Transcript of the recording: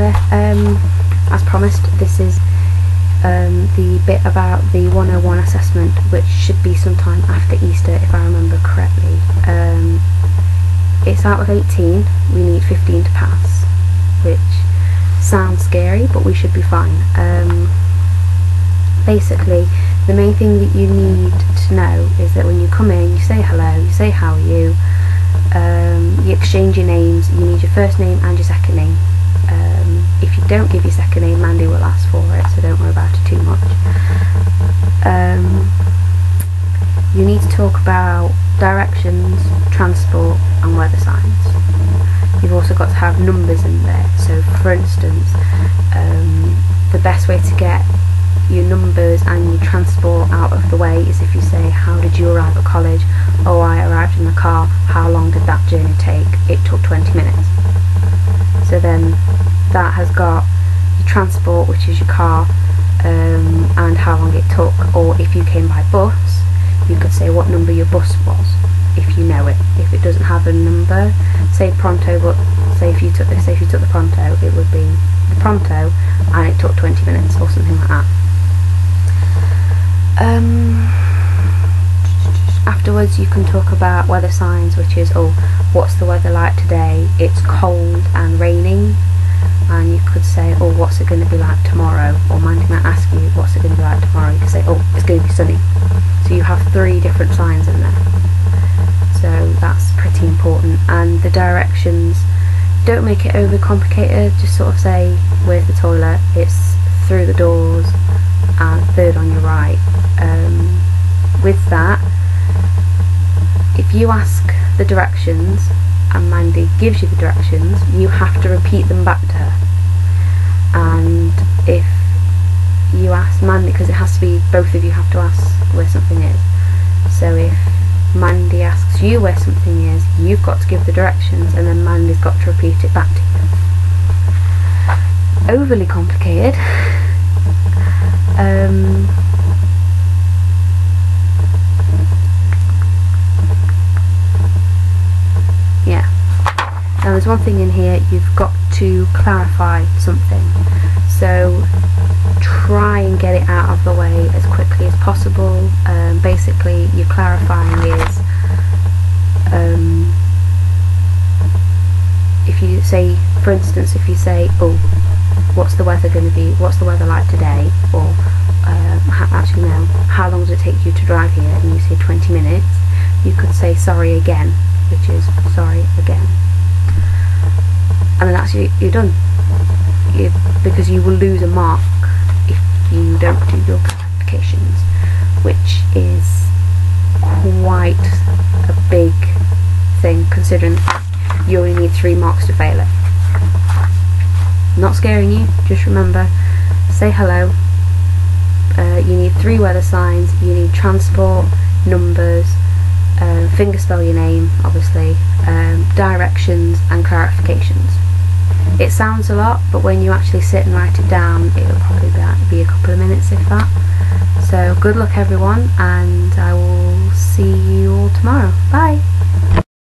Easter. As promised, this is the bit about the 101 assessment, which should be sometime after Easter if I remember correctly. It's out of 18, we need 15 to pass, which sounds scary, but we should be fine. Basically, the main thing that you need to know is that when you come in, you say hello, you say how are you, you exchange your names, you need your first name and your second name. If you don't give your second name, Mandy will ask for it, so don't worry about it too much. You need to talk about directions, transport and weather signs. You've also got to have numbers in there, so for instance, the best way to get your numbers and your transport out of the way is if you say, how did you arrive at college? Oh, I arrived in the car. How long did that journey take? It took 20 minutes. So then that has got your transport, which is your car, and how long it took. Or if you came by bus, you could say what number your bus was, if you know it. If it doesn't have a number, say Pronto, but say if you took the Pronto, it would be the Pronto and it took 20 minutes or something like that. Afterwards you can talk about weather signs, which is, oh, what's the weather like today? It's cold and raining. And you could say, oh, what's it going to be like tomorrow? Or Mandy might ask you, what's it going to be like tomorrow? You can say, oh, it's going to be sunny. So you have 3 different signs in there. So that's pretty important. And the directions, don't make it over complicated, just sort of say, where's the toilet? It's through the doors and 3rd on your right. With that, if you ask the directions and Mandy gives you the directions, you have to repeat them back to her. And if you ask Mandy, because it has to be both of you have to ask where something is, so if Mandy asks you where something is, you've got to give the directions and then Mandy's got to repeat it back to you. Overly complicated. Yeah. Now there's one thing in here, you've got to clarify something. So try and get it out of the way as quickly as possible. Basically, your clarifying is, if you say, for instance, if you say, oh, what's the weather going to be? What's the weather like today? Or actually no, how long does it take you to drive here? And you say 20 minutes. You could say sorry again, which is sorry again. And then that's you're done. Because you will lose a mark if you don't do your clarifications, which is quite a big thing considering you only need 3 marks to fail it. Not scaring you, just remember, say hello. You need 3 weather signs, you need transport, numbers, fingerspell your name, obviously, directions and clarifications. It sounds a lot, but when you actually sit and write it down, it'll probably be a couple of minutes, if that. So good luck everyone, and I will see you all tomorrow. Bye!